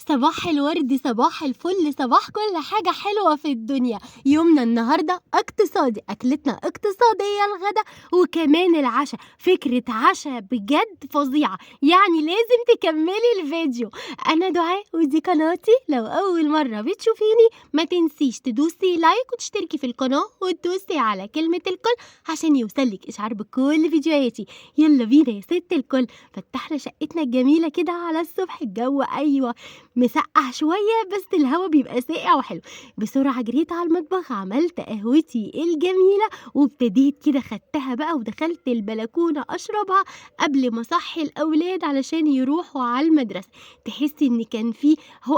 صباح الورد، صباح الفل، صباح كل حاجة حلوة في الدنيا. يومنا النهاردة اقتصادي، أكلتنا اقتصادية الغدا وكمان العشاء. فكرة عشاء بجد فظيعة، يعني لازم تكملي الفيديو. أنا دعاء ودي قناتي. لو أول مرة بتشوفيني ما تنسيش تدوسي لايك وتشتركي في القناة وتدوسي على كلمة الكل عشان يوصلك إشعار بكل فيديوهاتي. يلا بينا يا ست الكل، فتحنا شقتنا الجميلة كده على الصبح. الجو أيوة مسقع شوية بس الهوا بيبقى ساقع وحلو. بسرعة جريت على المطبخ، عملت قهوتي الجميلة وابتديت كده خدتها بقى ودخلت البلكونة أشربها قبل ما أصحي الأولاد علشان يروحوا على المدرسة. تحسي إن كان في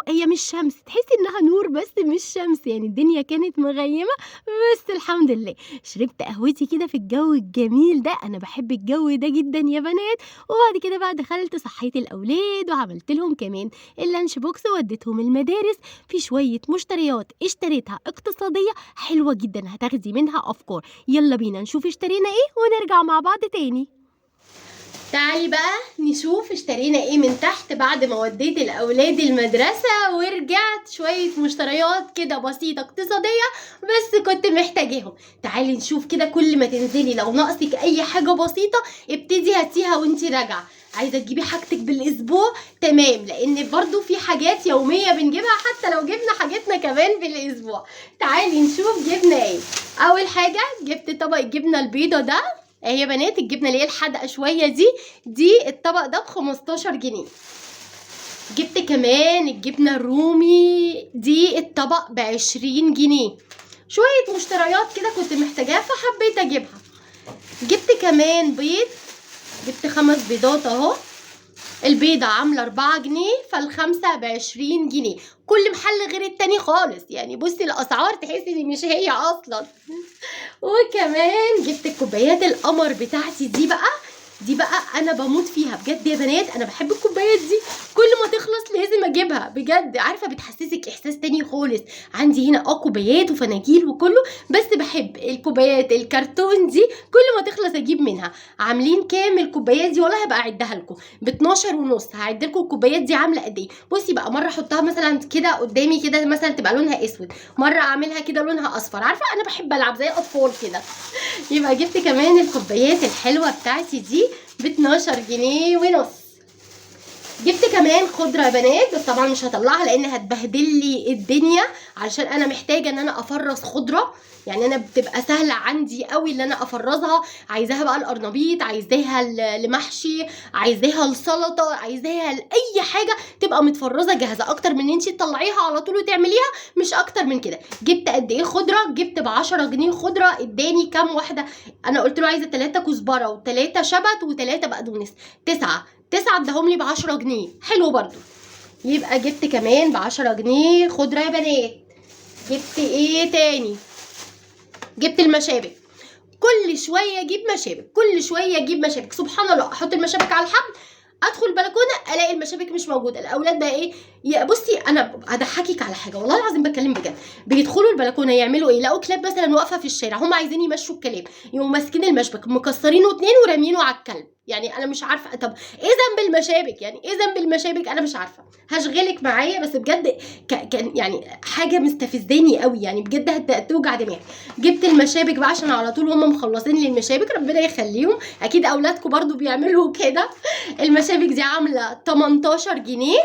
هي مش شمس، تحسي إنها نور بس مش شمس، يعني الدنيا كانت مغيمة بس الحمد لله. شربت قهوتي كده في الجو الجميل ده، أنا بحب الجو ده جدا يا بنات. وبعد كده بقى دخلت صحيت الأولاد وعملت لهم كمان اللانش بوكس ووديتهم المدارس. في شوية مشتريات اشتريتها اقتصادية حلوة جدا، هتاخدي منها أفكار. يلا بينا نشوف اشترينا ايه ونرجع مع بعض تاني. تعالي بقى نشوف اشترينا ايه من تحت بعد ما وديت الاولاد المدرسة ورجعت. شوية مشتريات كده بسيطة اقتصادية بس كنت محتاجاهم. تعالي نشوف كده، كل ما تنزلي لو ناقصك اي حاجة بسيطة ابتدي هاتيها وانتي راجعة. عايزة تجيبي حاجتك بالاسبوع تمام، لان برضو في حاجات يومية بنجيبها حتى لو جبنا حاجتنا كمان بالاسبوع. تعالي نشوف جبنا ايه. اول حاجة جبت طبق الجبنة البيضة ده اهي يا بنات، الجبنه اللي هي الحادقه شويه دي الطبق ده ب15 جنيه. جبت كمان الجبنه الرومي دي الطبق ب20 جنيه. شويه مشتريات كده كنت محتاجاها فحبيت اجيبها. جبت كمان بيض، جبت 5 بيضات اهو. البيضة عاملة 4 جنيه فالخمسة ب20 جنيه. كل محل غير التاني خالص، يعني بصي الأسعار تحسي إن مش هي أصلا. وكمان جبت الكوبايات القمر بتاعتي دي بقى انا بموت فيها بجد يا بنات. انا بحب الكوبايات دي، كل ما تخلص لازم اجيبها بجد. عارفه بتحسسك احساس تاني خالص. عندي هنا كوبايات وفناجيل وكله، بس بحب الكوبايات الكرتون دي كل ما تخلص اجيب منها. عاملين كام الكوبايات دي؟ والله هبقى اعدها لكم ب12 ونص. هعد لكم الكوبايات دي عامله قد ايه. بصي بقى، مره احطها مثلا كده قدامي كده مثلا تبقى لونها اسود، مره اعملها كده لونها اصفر. عارفه انا بحب العب زي الاطفال كده. يبقى جبت كمان الكوبايات الحلوه بتاعتي دي ب12 جنيه ونص. جبت كمان خضره يا بنات، بس طبعا مش هطلعها لان هتبهدل لي الدنيا، علشان انا محتاجه ان انا افرز خضره. يعني انا بتبقى سهله عندي قوي ان انا افرزها. عايزاها بقى القرنبيط، عايزاها لمحشي، عايزاها لسلطه، عايزاها لاي حاجه تبقى متفرزه جاهزه، اكتر من ان انت تطلعيها على طول وتعمليها مش اكتر من كده. جبت قد ايه خضره؟ جبت ب10 جنيه خضره. اداني كام واحده؟ انا قلت له عايزه 3 كزبره و3 شبت و3 بقدونس، 9 اداهم لي ب10 جنيه. حلو برضو. يبقى جبت كمان ب10 جنيه خضره يا بنات. جبت ايه تاني؟ جبت المشابك. كل شويه اجيب مشابك، كل شويه اجيب مشابك. سبحان الله، احط المشابك على الحبل، ادخل البلكونه الاقي المشابك مش موجوده. الاولاد بقى ايه؟ يا بصي انا هضحكك على حاجه والله العظيم بتكلم بجد. بيدخلوا البلكونه يعملوا ايه؟ يلاقوا كلاب مثلا واقفه في الشارع، هم عايزين يمشوا الكلاب، يقوموا ماسكين المشبك مكسرينه 2 ورامينه على الكلب. يعني انا مش عارفه، طب ايه ذنب المشابك؟ يعني ايه ذنب المشابك؟ انا مش عارفه. هشغلك معايا بس بجد كان يعني حاجه مستفزاني قوي، يعني بجد هتوجع دماغي. جبت المشابك بقى عشان على طول هم مخلصين لي المشابك، ربنا يخليهم. اكيد اولادكم برضو بيعملوا كده. المشابك دي عامله 18 جنيه.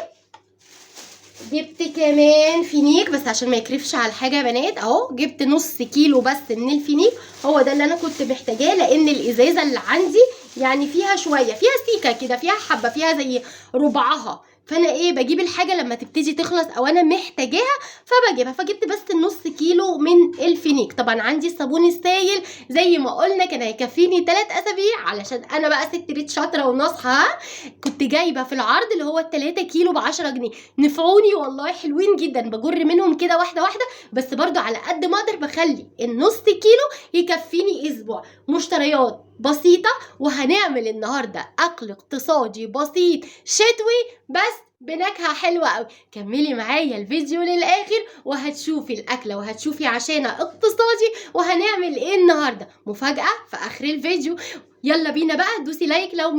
جبت كمان فينيك بس عشان ما يكرفش على الحاجه يا بنات اهو. جبت نص كيلو بس من الفينيك، هو ده اللي انا كنت محتاجاه، لان الازازه اللي عندي يعني فيها شويه، فيها سيكه كده، فيها حبه، فيها زي ربعها. فانا ايه، بجيب الحاجه لما تبتدي تخلص او انا محتاجاها فبجيبها. فجبت بس النص كيلو من الفينيك. طبعا عندي الصابون السايل زي ما قلنا كان هيكفيني 3 اسابيع، علشان انا بقى ست بيت شاطره وناصحه. كنت جايبه في العرض اللي هو ال3 كيلو ب10 جنيه. نفعوني والله، حلوين جدا. بجر منهم كده واحده واحده، بس برضو على قد ما اقدر بخلي النص كيلو يكفيني اسبوع. مشتريات بسيطه، وهنعمل النهارده اكل اقتصادي بسيط شتوي بس بنكهة حلوة أوي. كملي معايا الفيديو للآخر وهتشوفي الأكلة وهتشوفي عشانا اقتصادي وهنعمل ايه النهاردة، مفاجأة في آخر الفيديو. يلا بينا بقى، دوسي لايك لو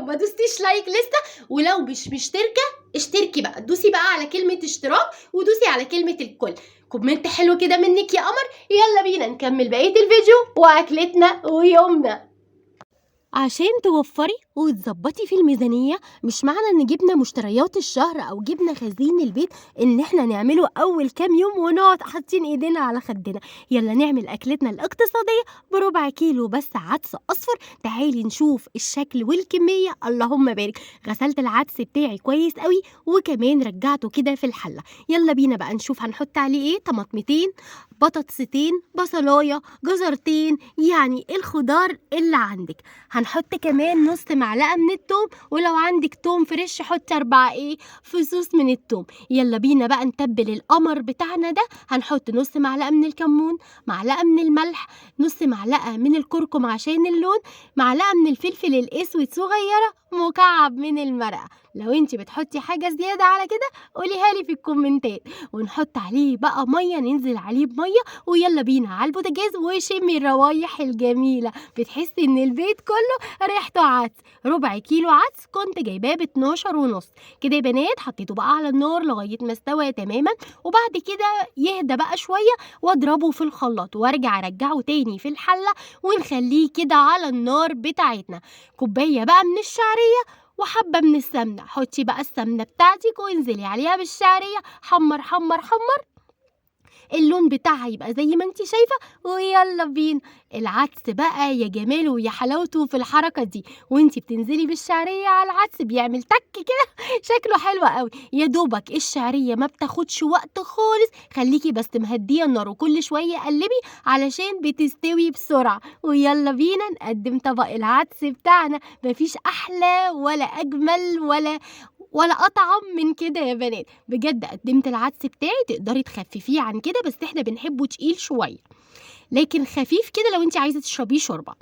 ما دوستيش لايك لسه، ولو مش مشتركة اشتركي بقى، دوسي بقى على كلمة اشتراك ودوسي على كلمة الكل. كومنت حلو كده منك يا قمر. يلا بينا نكمل بقية الفيديو وأكلتنا ويومنا. عشان توفري وتظبطي في الميزانية، مش معنى ان جبنا مشتريات الشهر او جبنا خزين البيت ان احنا نعمله اول كام يوم ونقعد حاطين ايدينا على خدنا. يلا نعمل اكلتنا الاقتصادية بربع كيلو بس عدس اصفر. تعالي نشوف الشكل والكمية. اللهم بارك. غسلت العدس بتاعي كويس قوي وكمان رجعته كده في الحلة. يلا بينا بقى نشوف هنحط عليه ايه. طماطمتين، بطاطستين، بصلاية، جزرتين، يعني الخضار اللي عندك. هنحط كمان نص معلقة من التوم، ولو عندك توم فريش حطي 4 فصوص من التوم. يلا بينا بقى نتبل القمر بتاعنا ده. هنحط نص معلقة من الكمون، معلقة من الملح، نص معلقة من الكركم عشان اللون، معلقة من الفلفل الاسود صغيرة، مكعب من المرقة. لو انتي بتحطي حاجة زيادة على كده قوليها لي في الكومنتات. ونحط عليه بقى مية، ننزل عليه بمية. ويلا بينا على البوتاجاز وشمي الروايح الجميلة، بتحسي ان البيت كله ريحته عدس. ربع كيلو عدس كنت جايباه ب12 ونص. كده يا بنات حطيته بقى على النار لغاية ما استوى تماما، وبعد كده يهدى بقى شوية واضربه في الخلاط وارجع ارجعه تاني في الحلة ونخليه كده على النار بتاعتنا. كوباية بقى من الشعرية وحبة من السمنة. حطي بقى السمنة بتاعتك وانزلي عليها بالشعرية، حمر حمر حمر، اللون بتاعها يبقى زي ما انت شايفة. ويلا بينا. العدس بقى يا جماله ويا حلاوته في الحركة دي، وانت بتنزلي بالشعرية على العدس بيعمل تك كده شكله حلو قوي. يا دوبك الشعرية ما بتاخدش وقت خالص، خليكي بس مهدية النار وكل شوية قلبي علشان بتستوي بسرعة. ويلا بينا نقدم طبق العدس بتاعنا. مفيش أحلى ولا أجمل ولا أطعم من كده يا بنات. بجد قدمت العدس بتاعي، تقدري تخففيه عن كده بس احنا بنحبه تقيل شوية، لكن خفيف كده لو انت عايزة تشربيه شوربة.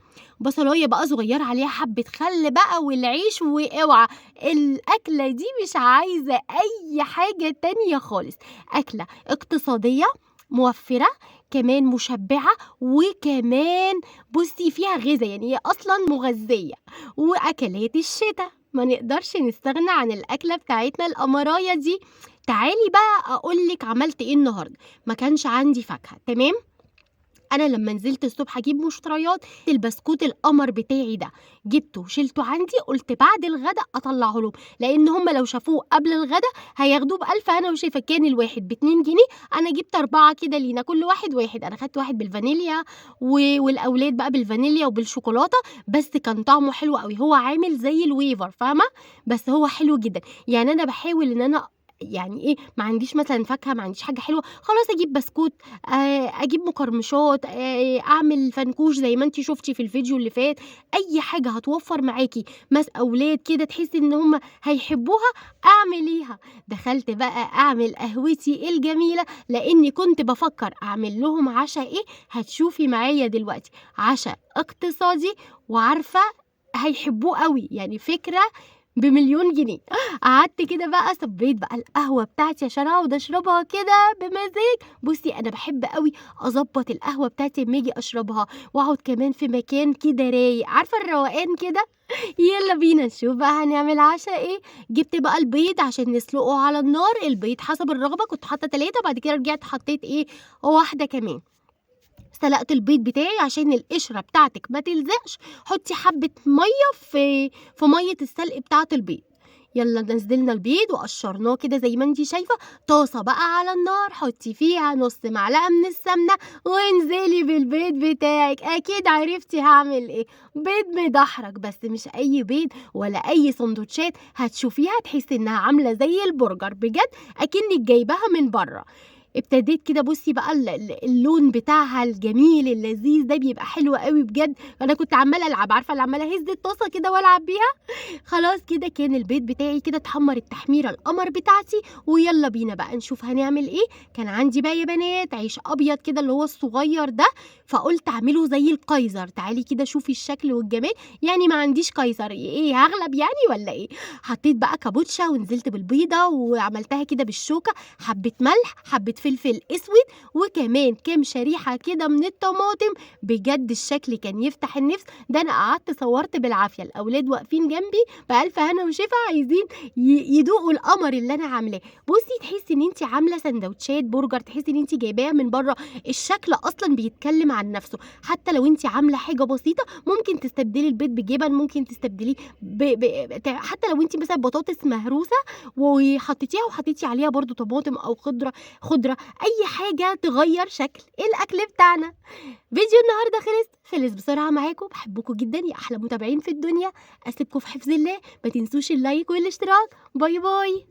بصلاية بقى صغيرة عليها حبة خل بقى والعيش، واوعى الأكلة دي مش عايزة أي حاجة تانية خالص. أكلة اقتصادية موفرة كمان مشبعة، وكمان بصي فيها غذاء، يعني هي أصلا مغذية. وأكلات الشتاء ما نقدرش نستغنى عن الأكلة بتاعتنا القمراية دي. تعالي بقى أقولك عملت إيه النهاردة. ما كانش عندي فاكهة، تمام. انا لما نزلت الصبح اجيب مشتريات، البسكوت القمر بتاعي ده جبته وشلته عندي، قلت بعد الغدا اطلعه لهم، لان هم لو شافوه قبل الغدا هياخدوه ب1000. انا وشايفه كان الواحد ب2 جنيه، انا جبت 4 كده لينا كل واحد واحد. انا خدت واحد بالفانيليا والاولاد بقى بالفانيليا وبالشوكولاته، بس كان طعمه حلو قوي. هو عامل زي الويفر فاهمه، بس هو حلو جدا. يعني انا بحاول ان انا يعني ايه، ما عنديش مثلا فاكهه، ما عنديش حاجه حلوه، خلاص اجيب بسكوت، اجيب مقرمشات، اعمل فنكوش زي ما انتي شفتي في الفيديو اللي فات. اي حاجه هتوفر معاكي اولاد كده تحسي ان هم هيحبوها اعمليها. دخلت بقى اعمل قهوتي الجميله، لاني كنت بفكر اعمل لهم عشاء ايه. هتشوفي معايا دلوقتي عشاء اقتصادي وعارفه هيحبوه قوي، يعني فكره ب1,000,000 جنيه. قعدت كده بقى صبيت بقى القهوة بتاعتي عشان اقعد اشربها كده بمزاج. بصي انا بحب قوي اظبط القهوة بتاعتي لما اجي اشربها، واقعد كمان في مكان كده رايق، عارفة الروقان كده. يلا بينا نشوف بقى هنعمل عشاء ايه. جبت بقى البيض عشان نسلقه على النار. البيض حسب الرغبة، كنت حاطة 3، بعد كده رجعت حطيت واحدة كمان. سلقت البيض بتاعي عشان القشرة بتاعتك ما تلزقش. حطي حبة مية في مية السلق بتاعة البيض. يلا نزلنا البيض وقشرناه كده زي ما انتي شايفة. طاسة بقى على النار، حطي فيها نص معلقة من السمنة وانزلي بالبيض بتاعك. اكيد عرفتي هعمل ايه. بيض مدحرج، بس مش اي بيض ولا اي سندوتشات هتشوفيها تحسي انها عاملة زي البرجر، بجد اكنك جايباها من بره. ابتديت كده بُصّي بقى اللون بتاعها الجميل اللذيذ ده بيبقى حلو أوي بجد، أنا كنت عمّالة ألعب، عارفة اللي عمّالة أهز الطاسة كده وألعب بيها؟ خلاص كده كان البيض بتاعي كده اتحمّر التحميرة القمر بتاعتي، ويالّا بينا بقى نشوف هنعمل إيه. كان عندي بقى يا بنات عيش أبيض كده اللي هو الصغير ده، فقُلت أعمله زي القيصر، تعالي كده شوفي الشكل والجمال، يعني ما عنديش قيصر إيه هاغلب يعني والّا إيه؟ حطيت بقى كابوتشا ونزلت بالبيضة وعملتها كده بالشوكة، حبّة ملح، حبّة فلفل أسود، وكمان كام شريحة كده من الطماطم، بجد الشكل كان يفتح النِفس، ده أنا قعدت صوّرت بالعافية، الأولاد واقفين جنبي بألف هنا وشفا عايزين يدوقوا القمر اللي أنا عاملاه. بُصّي تحسّي إن أنتِ عاملة ساندوتشات برجر، تحسّي إن أنتِ جايباها من برّه، الشكل أصلًا بيتكلّم عن نَفْسه، حتى لو أنتِ عاملة حاجة بسيطة ممكن تستبدلي البيض بجبن، ممكن تستبدليه ب ب ت حتى لو أنتِ مثلًا بطاطس مهروسة وحطيتيها وحطيتِ عليها برضه طماطم أو خضرة، أي حاجة تغيّر شكل الأكل بتاعنا. فيديو النهارده خلص بسرعة معاكم، باحبكم جدًا يا أحلى متابعين في الدنيا، أسيبكم في حفظ الله، ما تنسوش اللايك والاشتراك، باي باي.